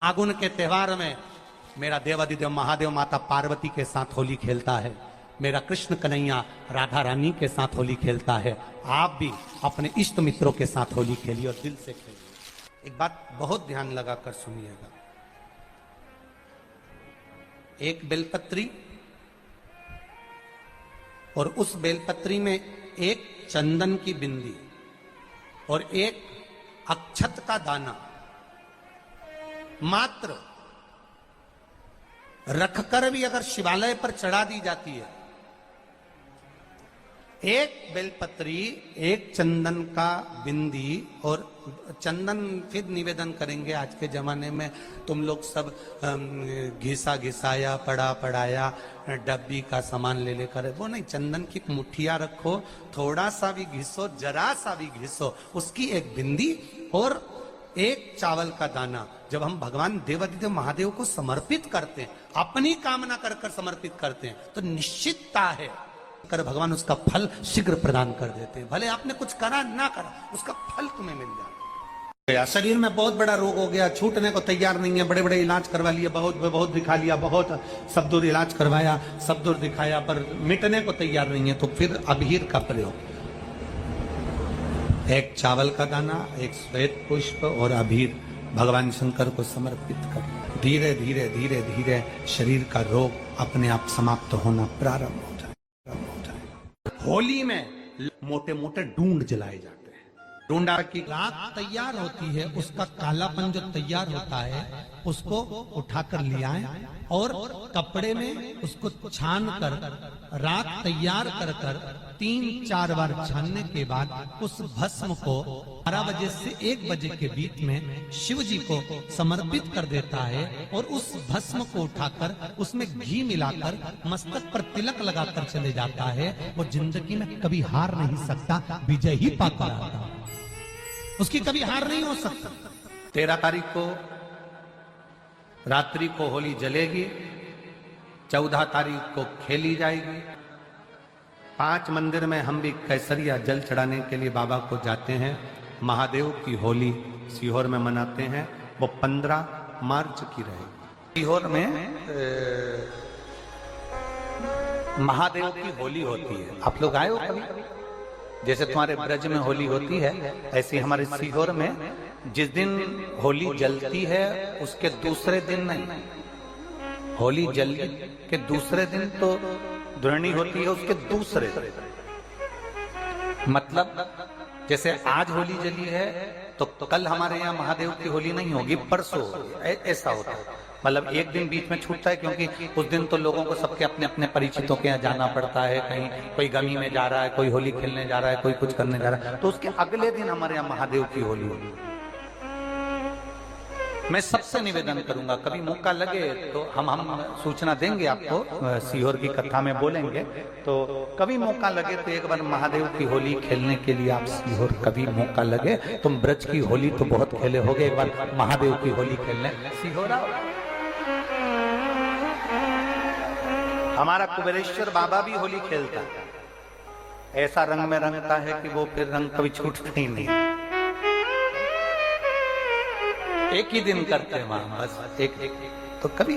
फागुन के त्योहार में मेरा देवादिदेव महादेव माता पार्वती के साथ होली खेलता है, मेरा कृष्ण कन्हैया राधा रानी के साथ होली खेलता है। आप भी अपने इष्ट मित्रों के साथ होली खेलिए और दिल से खेलिए। एक बात बहुत ध्यान लगाकर सुनिएगा, एक बेलपत्री और उस बेलपत्री में एक चंदन की बिंदी और एक अक्षत का दाना मात्र रखकर भी अगर शिवालय पर चढ़ा दी जाती है, एक बेलपत्री, एक चंदन का बिंदी और चंदन फिर निवेदन करेंगे। आज के जमाने में तुम लोग सब घिसा घिसाया पड़ा पड़ाया डब्बी का सामान ले लेकर, वो नहीं, चंदन की मुठ्ठियां रखो, थोड़ा सा भी घिसो, जरा सा भी घिसो, उसकी एक बिंदी और एक चावल का दाना। जब हम भगवान देवादिदेव महादेव को समर्पित करते हैं, अपनी कामना कर कर समर्पित करते हैं, तो निश्चितता है कर भगवान उसका फल शीघ्र प्रदान कर देते हैं। भले आपने कुछ करा ना करा, उसका फल तुम्हें मिल जाए। शरीर में बहुत बड़ा रोग हो गया, छूटने को तैयार नहीं है, बड़े बड़े इलाज करवा लिए, बहुत दिखा लिया, बहुत सब दूर इलाज करवाया, सब दूर दिखाया, पर मिटने को तैयार नहीं है, तो फिर अबीर का प्रयोग, एक चावल का दाना, एक श्वेत पुष्प और अबीर भगवान शंकर को समर्पित कर, धीरे धीरे धीरे धीरे शरीर का रोग अपने आप समाप्त होना प्रारंभ हो जाए। होली में मोटे मोटे डूंड जलाए जाते हैं। डूंडा की राख तैयार होती है, उसका कालापन जो तैयार होता है उसको उठाकर ले आए और कपड़े में उसको छान कर राख तैयार कर कर 3-4 बार छानने के बाद उस भस्म को 12 बजे से 1 बजे के बीच में शिव जी को समर्पित कर देता है और उस भस्म को उठाकर उसमें घी मिलाकर मस्तक पर तिलक लगाकर चले जाता है। वो जिंदगी में कभी हार नहीं सकता, विजय ही पाकर आता है, उसकी कभी हार नहीं हो सकता। 13 तारीख को रात्रि को होली जलेगी, 14 तारीख को खेली जाएगी। 5 मंदिर में हम भी केसरिया जल चढ़ाने के लिए बाबा को जाते हैं। महादेव की होली सीहोर में मनाते हैं, वो 15 मार्च की रहेगी। सीहोर में महादेव की होली होती है। आप लोग आए हो कभी? जैसे तुम्हारे ब्रज में होली होती है, ऐसे हमारे सीहोर में जिस दिन होली जलती है उसके दूसरे दिन नहीं, होली जल के दूसरे दिन तो दुरणी होती है, उसके दूसरे मतलब जैसे आज होली जली है तो कल हमारे यहाँ महादेव की होली नहीं होगी, परसों ऐसा होता है। मतलब एक दिन बीच में छूटता है, क्योंकि उस दिन तो लोगों को सबके अपने अपने परिचितों के यहाँ जाना पड़ता है, कहीं कोई गमी में जा रहा है, कोई होली खेलने जा रहा है, कोई कुछ करने जा रहा है, तो उसके अगले दिन हमारे यहाँ महादेव की होली होगी। मैं सबसे निवेदन करूंगा, कभी मौका लगे तो हम सूचना देंगे आपको, सीहोर की कथा में बोलेंगे, तो कभी मौका लगे तो एक बार महादेव की होली खेलने के लिए आप सीहोर, कभी मौका लगे, तुम ब्रज की होली तो बहुत खेले होगे, एक बार महादेव की होली खेलने सीहोर आओ। हमारा कुबेरेश्वर बाबा भी होली खेलता है, ऐसा रंग में रंगता है कि वो फिर रंग कभी छूटता ही नहीं। एक ही दिन करते हैं वहां, बस एक तो कभी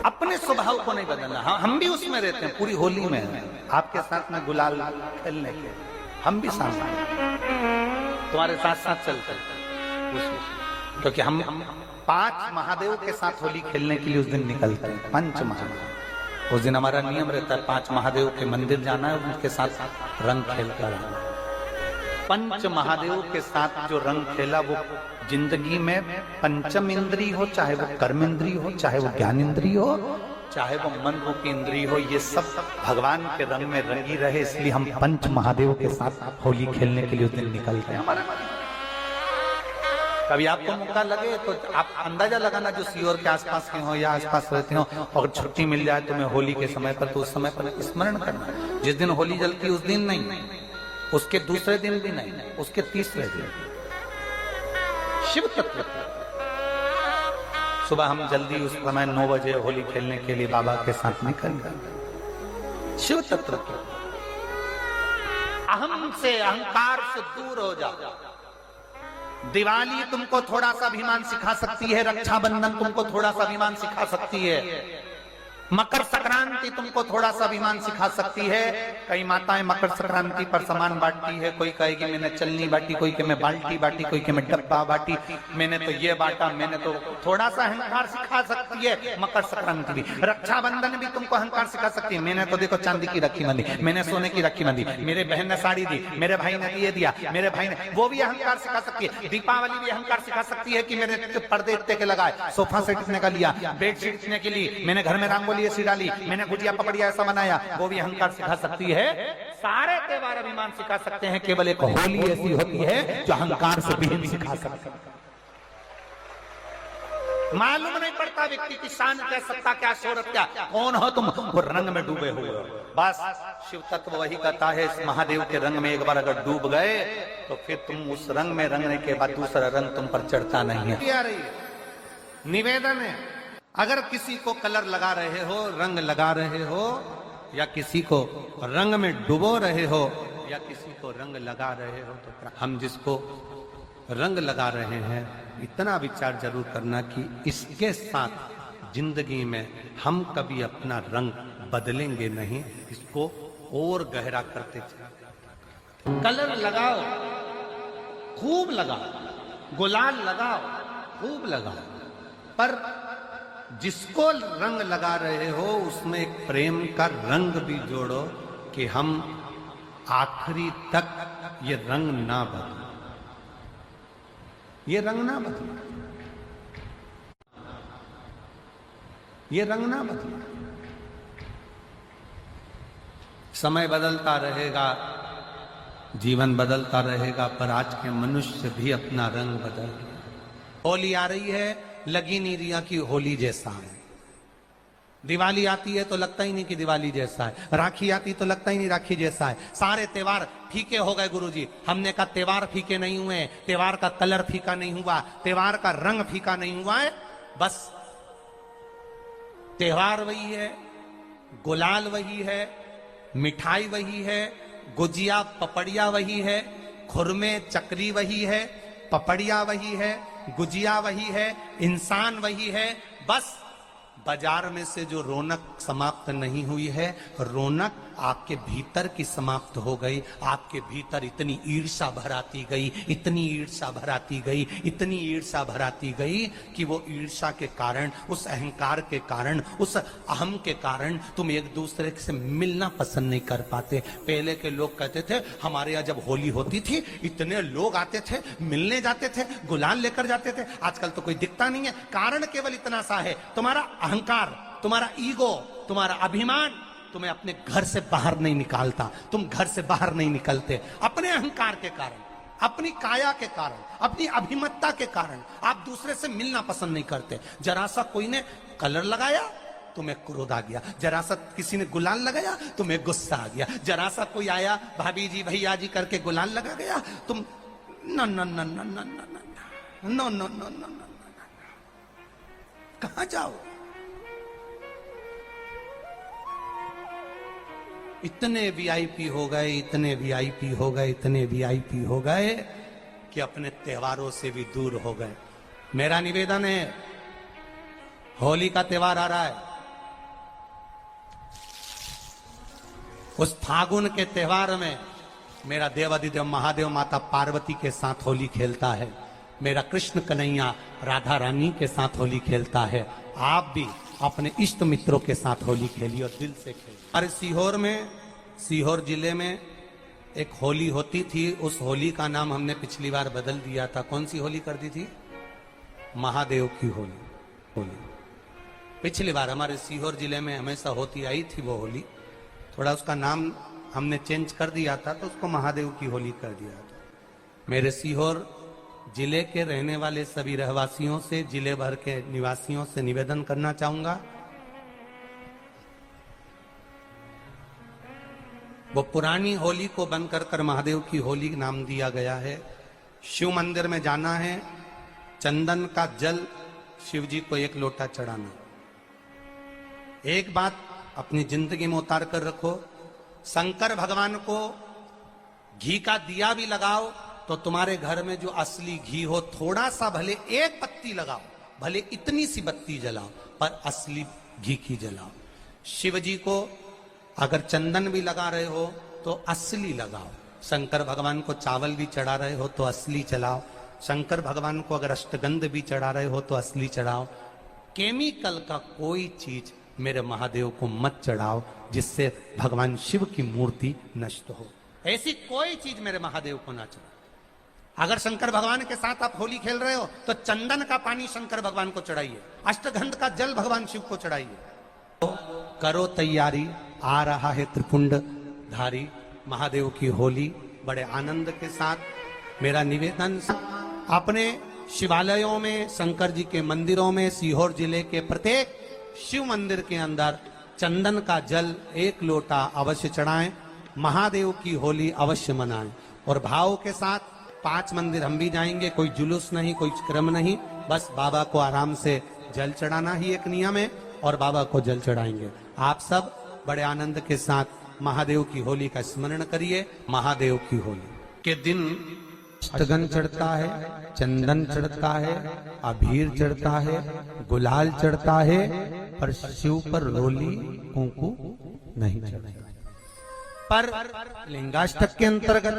अपने स्वभाव को नहीं बदलना। हम भी उसमें रहते हैं, पूरी होली में आपके साथ में गुलाल खेलने के हम भी साथ तुम्हारे साथ साथ चलते हैं, क्योंकि हम 5 महादेव के साथ होली खेलने के लिए उस दिन निकलते हैं। 5 महादेव, उस दिन हमारा नियम रहता है 5 महादेव के मंदिर जाना है, उनके साथ रंग खेलकर आना। 5 महादेव के साथ जो रंग खेला वो जिंदगी में पंचम इंद्री हो, चाहे वो कर्म इंद्री हो, चाहे वो ज्ञान इंद्री हो, चाहे वो मन रूपी इंद्री हो, ये सब भगवान के रंग में रंगी रहे, इसलिए हम 5 महादेव के साथ होली खेलने के लिए उस दिन निकलते हैं। कभी आपको मौका लगे तो आप अंदाजा लगाना, जो सीहोर के आसपास के हो या आसपास रहते हो, और छुट्टी मिल जाए तुम्हें होली के समय पर, तो उस समय पर स्मरण करना, जिस दिन होली जलती उस दिन नहीं, उसके दूसरे दिन भी नहीं, उसके तीसरे दिन शिव तत्व। सुबह हम जल्दी उस समय 9 बजे होली खेलने के लिए बाबा के साथ निकल गए। शिव तत्व, अहम से, अहंकार से दूर हो जाओ, दिवाली तुमको थोड़ा सा अभिमान सिखा सकती है, रक्षाबंधन तुमको थोड़ा सा अभिमान सिखा सकती है, मकर संक्रांति तुमको थोड़ा सा अभिमान सिखा सकती है। कई माताएं मकर संक्रांति पर सामान बांटती है, कोई कहेगी मैंने चलनी बांटी, कोई के मैं बाल्टी बांटी, कोई के मैं डब्बा बांटी, मैंने तो ये बांटा, मैंने तो थोड़ा सा अहंकार सिखा सकती है मकर संक्रांति भी। रक्षाबंधन भी तुमको अहंकार सिखा सकती है, मैंने तो देखो चांदी की राखी बांधी, मैंने सोने की राखी बांधी, मेरे बहन ने साड़ी दी, मेरे भाई ने ये दिया, मेरे भाई ने, वो भी अहंकार सिखा सकती है। दीपावली भी अहंकार सिखा सकती है कि मैंने पर्दे इतने के लगाए, सोफा सेट इतने का लिया, बेडशीट इतने के लिए, मैंने घर में रंगोली ऐसी डाली, मैंने गुजिया पपड़िया ऐसा बनाया, वो भी अहंकार सिखा सकती है। सारे त्योहार अभिमान सिखा सकते हैं, केवल एक होली ऐसी होती है जो अहंकार से विहीन सिखा सकती है। मालूम नहीं पड़ता व्यक्ति की शान क्या, सत्ता क्या, शोहरत क्या, कौन हो तुम, वो रंग में डूबे हुए हो। बस शिव तत्व वही कहता है, इस महादेव के रंग में एक बार अगर डूब गए तो फिर तुम उस रंग में रंगने के बाद दूसरा रंग तुम पर चढ़ता नहीं है। निवेदन है, अगर किसी को कलर लगा रहे हो, रंग लगा रहे हो, या किसी को रंग में डुबो रहे हो, या किसी को रंग लगा रहे हो, तो हम जिसको रंग लगा रहे हैं इतना विचार जरूर करना कि इसके साथ जिंदगी में हम कभी अपना रंग बदलेंगे नहीं, इसको और गहरा करते चले। कलर लगाओ, खूब लगाओ, गुलाल लगाओ, खूब लगाओ, पर जिसको रंग लगा रहे हो उसमें एक प्रेम का रंग भी जोड़ो कि हम आखिरी तक ये रंग ना बदले, ये रंग ना बदले, ये रंग ना बदले। समय बदलता रहेगा, जीवन बदलता रहेगा, पर आज के मनुष्य भी अपना रंग बदल। होली आ रही है, लगी नहीं रिया की होली जैसा है। दिवाली आती है तो लगता ही नहीं कि दिवाली जैसा है, राखी आती तो लगता ही नहीं राखी जैसा है। सारे त्योहार फीके हो गए गुरुजी। हमने कहा त्योहार फीके नहीं हुए, त्योहार का कलर फीका नहीं हुआ, त्योहार का रंग फीका नहीं हुआ है, बस त्योहार वही है, गुलाल वही है, मिठाई वही है, गुजिया पपड़िया वही है, खुरमे चकरी वही है, पपड़िया वही है, गुजिया वही है, इंसान वही है। बस बाजार में से जो रौनक समाप्त नहीं हुई है, रौनक आपके भीतर की समाप्त हो गई। आपके भीतर इतनी ईर्ष्या भराती गई, इतनी ईर्ष्या भराती गई, इतनी ईर्ष्या भराती गई कि वो ईर्ष्या के कारण, उस अहंकार के कारण, उस अहम के कारण तुम एक दूसरे से मिलना पसंद नहीं कर पाते। पहले के लोग कहते थे हमारे यहाँ जब होली होती थी इतने लोग आते थे, मिलने जाते थे, गुलाल लेकर जाते थे। आजकल तो कोई दिखता नहीं है। कारण केवल इतना सा है, तुम्हारा अहंकार, तुम्हारा ईगो, तुम्हारा अभिमान तुम्हें अपने घर से बाहर नहीं निकालता। तुम घर से बाहर नहीं निकलते अपने अहंकार के कारण, अपनी काया के कारण, अपनी अभिमतता के कारण। आप दूसरे से मिलना पसंद नहीं करते। जरा सा कोई ने कलर लगाया तुम्हें क्रोध आ गया, जरा सा किसी ने गुलाल लगाया तुम्हें गुस्सा आ गया, जरा सा कोई आया भाभी जी भैया जी करके गुलाल लगा गया, तुम न न न न न न न न न न, कहां जाओ? इतने वीआईपी हो गए, इतने वीआईपी हो गए, इतने वीआईपी हो गए कि अपने त्योहारों से भी दूर हो गए। मेरा निवेदन है, होली का त्योहार आ रहा है, उस फागुन के त्योहार में मेरा देवाधिदेव महादेव माता पार्वती के साथ होली खेलता है, मेरा कृष्ण कन्हैया राधा रानी के साथ होली खेलता है। आप भी अपने इष्ट मित्रों के साथ होली खेलिए और दिल से खेलिए। अरे सीहोर में, सीहोर जिले में एक होली होती थी। उस होली का नाम हमने पिछली बार बदल दिया था। कौन सी होली कर दी थी? महादेव की होली। पिछली बार हमारे सीहोर जिले में हमेशा होती आई थी वो होली, थोड़ा उसका नाम हमने चेंज कर दिया था, तो उसको महादेव की होली कर दिया था। मेरे सीहोर जिले के रहने वाले सभी रहवासियों से, जिले भर के निवासियों से निवेदन करना चाहूंगा, वो पुरानी होली को बंद कर महादेव की होली नाम दिया गया है। शिव मंदिर में जाना है, चंदन का जल शिव जी को 1 लोटा चढ़ाना। एक बात अपनी जिंदगी में उतार कर रखो, शंकर भगवान को घी का दिया भी लगाओ तो तुम्हारे घर में जो असली घी हो, थोड़ा सा भले एक पत्ती लगाओ, भले इतनी सी बत्ती जलाओ, पर असली घी की जलाओ। शिव जी को अगर चंदन भी लगा रहे हो तो असली लगाओ। शंकर भगवान को चावल भी चढ़ा रहे हो तो असली चढ़ाओ। शंकर भगवान को अगर अष्टगंध भी चढ़ा रहे हो तो असली चढ़ाओ। केमिकल का कोई चीज मेरे महादेव को मत चढ़ाओ जिससे भगवान शिव की मूर्ति नष्ट हो। ऐसी कोई चीज मेरे महादेव को ना चढ़ाओ। अगर शंकर भगवान के साथ आप होली खेल रहे हो तो चंदन का पानी शंकर भगवान को चढ़ाइए, अष्टगंध का जल भगवान शिव को चढ़ाइए। तो करो तैयारी, आ रहा है त्रिपुंड धारी महादेव की होली। बड़े आनंद के साथ मेरा निवेदन, अपने शिवालयों में, शंकर जी के मंदिरों में, सीहोर जिले के प्रत्येक शिव मंदिर के अंदर चंदन का जल 1 लोटा अवश्य चढ़ाएं। महादेव की होली अवश्य मनाएं। और भाव के साथ 5 मंदिर हम भी जाएंगे, कोई जुलूस नहीं, कोई क्रम नहीं, बस बाबा को आराम से जल चढ़ाना ही एक नियम है और बाबा को जल चढ़ाएंगे। आप सब बड़े आनंद के साथ महादेव की होली का स्मरण करिए। महादेव की होली के दिन अष्टगंध चढ़ता है, चंदन चढ़ता है, अबीर चढ़ता है, गुलाल चढ़ता है, पर शिव पर रोली कुंकू नहीं चढ़ता। पर लिंगाष्टक के अंतर्गत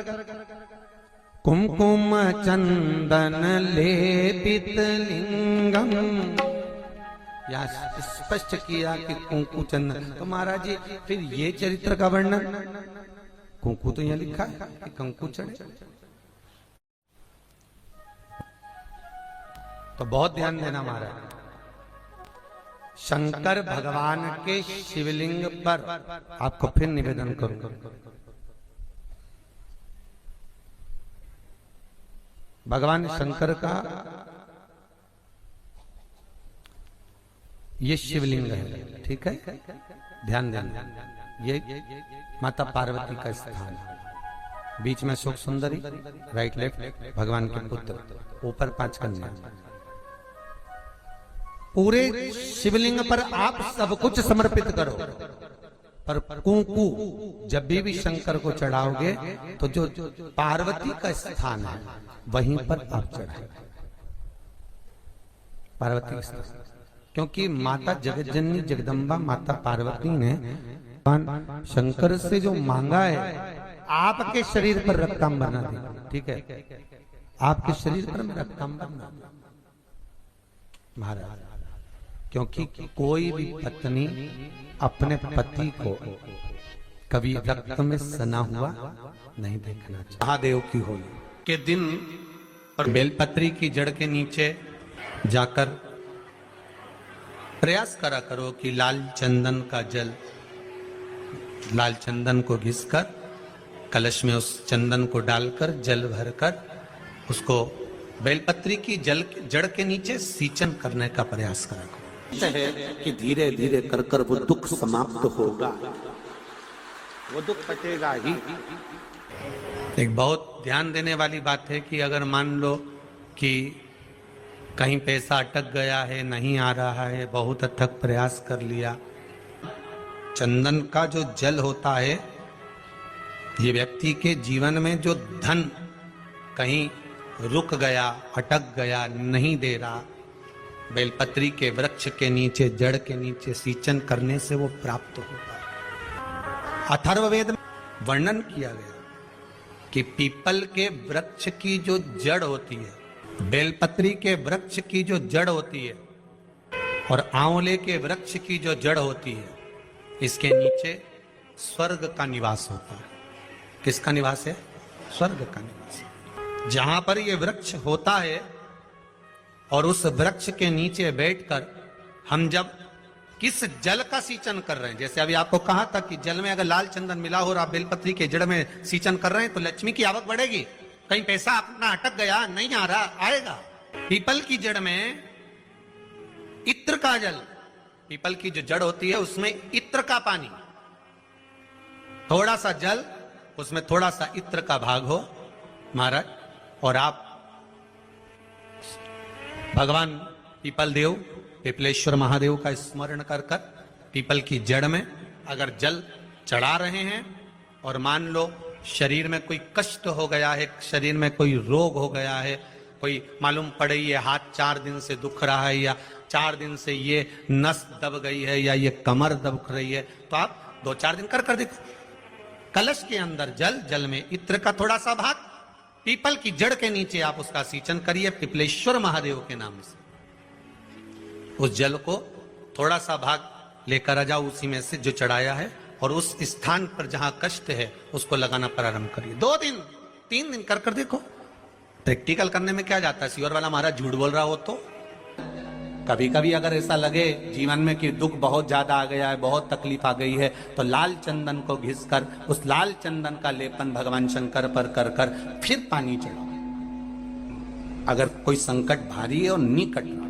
कुमकुम चंदन लेपित लिंगम, या स्पष्ट किया कि कुंकू चंदन। तो महाराज जी फिर ये चरित्र का वर्णन, कुंकू तो यहाँ लिखा है कि कंकु चढ़े। तो बहुत ध्यान देना महाराज, शंकर भगवान के शिवलिंग पर आपको फिर निवेदन करूंगा, भगवान शंकर का ये शिवलिंग है, ठीक है, ध्यान देना। ये माता पार्वती का स्थान है, बीच में सुख सुंदरी, राइट लेफ्ट भगवान के पुत्र, ऊपर 5 कन्या। पूरे शिवलिंग पर आप सब कुछ समर्पित करो, पर कुंकू जब भी शंकर को चढ़ाओगे तो जो पार्वती का स्थान है वहीं पर आप चढ़ाए, पार्वती का स्थान। क्योंकि माता जगज्जननी जगदम्बा माता पार्वती ने शंकर से जो मांगा है, आपके शरीर पर रक्तांबर ना दे, ठीक है, आपके शरीर पर मैं रक्तांबर ना दे महाराज। क्योंकि कोई भी पत्नी अपने पति को कभी रक्त में सना हुआ नहीं देखना चाहिए। महादेव की होली के दिन और बेलपत्री की जड़ के नीचे जाकर प्रयास करा करो कि लाल चंदन का जल, लाल चंदन को घिसकर कलश में उस चंदन को डालकर जल भरकर उसको बेलपत्री की जड़ के नीचे सींचन करने का प्रयास करा करो। है कि धीरे धीरे कर कर वो दुख समाप्त होगा, वो दुख कटेगा ही। एक बहुत ध्यान देने वाली बात है कि अगर मान लो कि कहीं पैसा अटक गया है, नहीं आ रहा है, बहुत अथक प्रयास कर लिया, चंदन का जो जल होता है ये व्यक्ति के जीवन में जो धन कहीं रुक गया, अटक गया, नहीं दे रहा, बेलपत्री के वृक्ष के नीचे, जड़ के नीचे सींचन करने से वो प्राप्त होता है। अथर्ववेद में वर्णन किया गया कि पीपल के वृक्ष की जो जड़ होती है, बेलपत्री के वृक्ष की जो जड़ होती है और आंवले के वृक्ष की जो जड़ होती है, इसके नीचे स्वर्ग का निवास होता है। किसका निवास है? स्वर्ग का निवास। जहां पर ये वृक्ष होता है और उस वृक्ष के नीचे बैठकर हम जब किस जल का सींचन कर रहे हैं, जैसे अभी आपको कहा था कि जल में अगर लाल चंदन मिला हो और आप बेलपत्री के जड़ में सींचन कर रहे हैं तो लक्ष्मी की आवक बढ़ेगी। कहीं पैसा अपना अटक गया, नहीं आ रहा, आएगा। पीपल की जड़ में इत्र का जल, पीपल की जो जड़ होती है उसमें इत्र का पानी, थोड़ा सा जल, उसमें थोड़ा सा इत्र का भाग हो महाराज, और आप भगवान पीपल देव, पिपलेश्वर महादेव का स्मरण कर कर पीपल की जड़ में अगर जल चढ़ा रहे हैं और मान लो शरीर में कोई कष्ट हो गया है, शरीर में कोई रोग हो गया है, कोई मालूम पड़े ये हाथ 4 दिन से दुख रहा है, या 4 दिन से ये नस दब गई है, या ये कमर दब रही है, तो आप 2-4 दिन कर देखो। कलश के अंदर जल, जल में इत्र का थोड़ा सा भाग, पीपल की जड़ के नीचे आप उसका सींचन करिए पिपलेश्वर महादेव के नाम से। उस जल को थोड़ा सा भाग लेकर आ जाओ उसी में से जो चढ़ाया है, और उस स्थान पर जहां कष्ट है उसको लगाना प्रारंभ करिए। 2 दिन 3 दिन कर देखो। प्रैक्टिकल करने में क्या जाता है, सीवर वाला महाराज झूठ बोल रहा हो तो। कभी कभी अगर ऐसा लगे जीवन में कि दुख बहुत ज्यादा आ गया है, बहुत तकलीफ आ गई है, तो लाल चंदन को घिस कर उस लाल चंदन का लेपन भगवान शंकर पर कर फिर पानी चढ़ाओ। अगर कोई संकट भारी है और निकट रहा,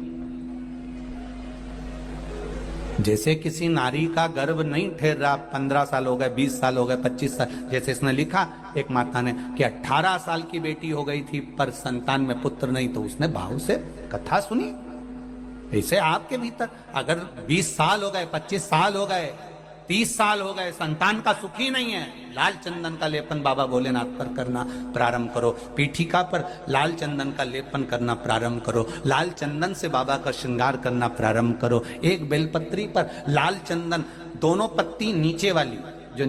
जैसे किसी नारी का गर्भ नहीं ठहर रहा, 15 साल हो गए, 20 साल हो गए, 25 साल, जैसे इसने लिखा एक माता ने कि 18 साल की बेटी हो गई थी पर संतान में पुत्र नहीं, तो उसने भाव से कथा सुनी। ऐसे आपके भीतर अगर 20 साल हो गए, 25 साल हो गए, 30 साल हो गए, संतान का सुख ही नहीं है, लाल चंदन का लेपन बाबा भोलेनाथ पर करना प्रारंभ करो। पीठिका पर लाल चंदन का लेपन करना प्रारंभ करो। लाल चंदन से बाबा का श्रृंगार करना प्रारंभ करो। एक बेलपत्री पर लाल चंदन, दोनों पत्ती नीचे वाली, जो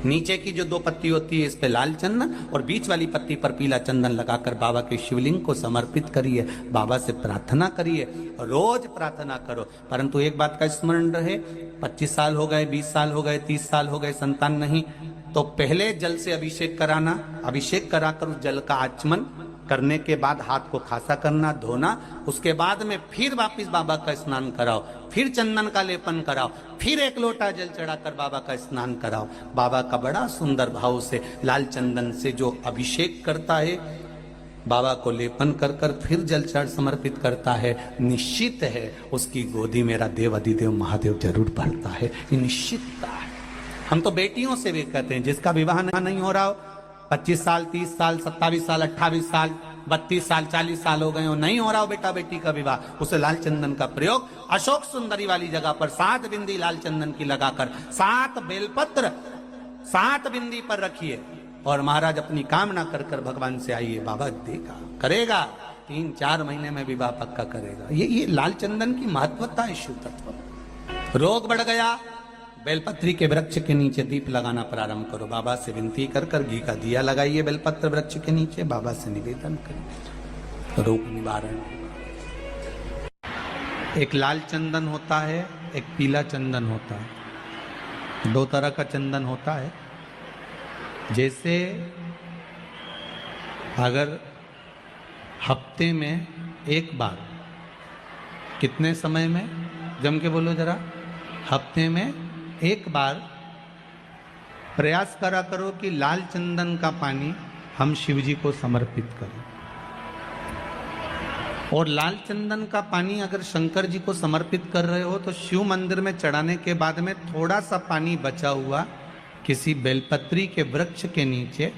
नीचे की जो 2 पत्ती होती है इस पे लाल चंदन, और बीच वाली पत्ती पर पीला चंदन लगाकर बाबा के शिवलिंग को समर्पित करिए। बाबा से प्रार्थना करिए, रोज प्रार्थना करो। परंतु एक बात का स्मरण रहे, 25 साल हो गए, 20 साल हो गए, 30 साल हो गए, संतान नहीं, तो पहले जल से अभिषेक कराना। अभिषेक कराकर उस जल का आचमन करने के बाद हाथ को खासा करना, धोना। उसके बाद में फिर वापिस बाबा का स्नान कराओ, फिर चंदन का लेपन कराओ, फिर 1 लोटा जल चढ़ाकर बाबा का स्नान कराओ। बाबा का बड़ा सुंदर भाव से लाल चंदन से जो अभिषेक करता है, बाबा को लेपन कर फिर जल चढ़ समर्पित करता है, निश्चित है उसकी गोदी मेरा देव अधिदेव महादेव जरूर भरता है। ये निश्चितता है। हम तो बेटियों से भी कहते हैं, जिसका विवाह नहीं हो रहा हो, 25 साल, 30 साल, 27 साल, 28 साल, 32 साल, 40 साल हो गए हो, नहीं हो रहा हो बेटा बेटी का विवाह, उसे लाल चंदन का प्रयोग अशोक सुंदरी वाली जगह पर 7 बिंदी लाल चंदन की लगाकर 7 बेलपत्र 7 बिंदी पर रखिए, और महाराज अपनी कामना कर भगवान से आइए, बाबा देगा, करेगा। 3-4 महीने में विवाह पक्का करेगा। ये लाल चंदन की महत्वता है शिव तत्व। रोग बढ़ गया, बेलपत्री के वृक्ष के नीचे दीप लगाना प्रारंभ करो। बाबा से विनती कर घी का दिया लगाइए बेलपत्र वृक्ष के नीचे, बाबा से निवेदन करिए, रोग निवारण। एक लाल चंदन होता है, एक पीला चंदन होता है, 2 तरह का चंदन होता है। जैसे अगर हफ्ते में एक बार, कितने समय में, जम के बोलो जरा, हफ्ते में एक बार प्रयास करा करो कि लाल चंदन का पानी हम शिव जी को समर्पित करें। और लाल चंदन का पानी अगर शंकर जी को समर्पित कर रहे हो तो शिव मंदिर में चढ़ाने के बाद में थोड़ा सा पानी बचा हुआ किसी बेलपत्री के वृक्ष के नीचे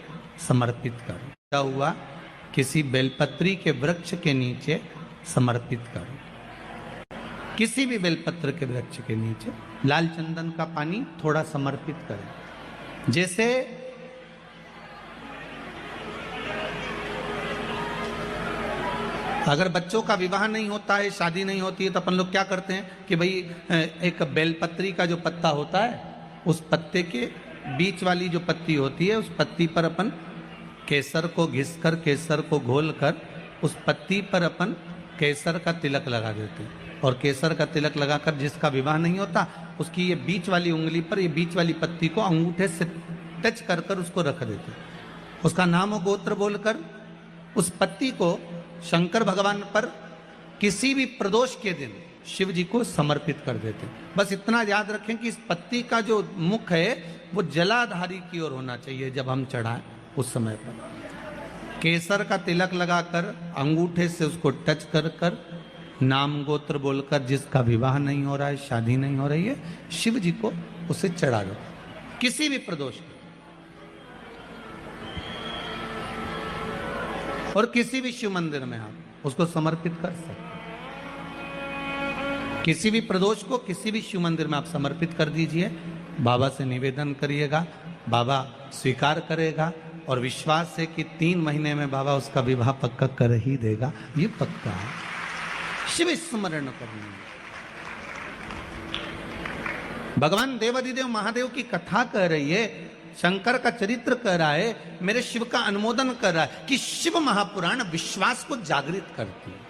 समर्पित करो। बचा हुआ किसी बेलपत्री के वृक्ष के नीचे समर्पित करो। किसी भी बेलपत्र के वृक्ष के नीचे लाल चंदन का पानी थोड़ा समर्पित करें। जैसे अगर बच्चों का विवाह नहीं होता है, शादी नहीं होती है, तो अपन लोग क्या करते हैं कि भाई एक बेलपत्री का जो पत्ता होता है, उस पत्ते के बीच वाली जो पत्ती होती है, उस पत्ती पर अपन केसर को घिसकर, केसर को घोलकर उस पत्ती पर अपन केसर का तिलक लगा देते हैं। और केसर का तिलक लगाकर जिसका विवाह नहीं होता, उसकी ये बीच वाली उंगली पर, ये बीच वाली पत्ती को अंगूठे से टच कर उसको रख देते। उसका नाम और गोत्र बोलकर उस पत्ती को शंकर भगवान पर किसी भी प्रदोष के दिन शिव जी को समर्पित कर देते। बस इतना याद रखें कि इस पत्ती का जो मुख है वो जलाधारी की ओर होना चाहिए। जब हम चढ़ाएं उस समय पर केसर का तिलक लगाकर अंगूठे से उसको टच कर नाम गोत्र बोलकर, जिसका विवाह नहीं हो रहा है, शादी नहीं हो रही है, शिव जी को उसे चढ़ा दो किसी भी प्रदोष को। और किसी भी शिव मंदिर में आप उसको समर्पित कर सकते। किसी भी प्रदोष को किसी भी शिव मंदिर में आप समर्पित कर दीजिए। बाबा से निवेदन करिएगा, बाबा स्वीकार करेगा और विश्वास है कि 3 महीने में बाबा उसका विवाह पक्का कर ही देगा। ये पक्का है। शिव स्मरण करना। भगवान देवाधिदेव महादेव की कथा कह रही है, शंकर का चरित्र कह रहा है, मेरे शिव का अनुमोदन कर रहा है कि शिव महापुराण विश्वास को जागृत करती है।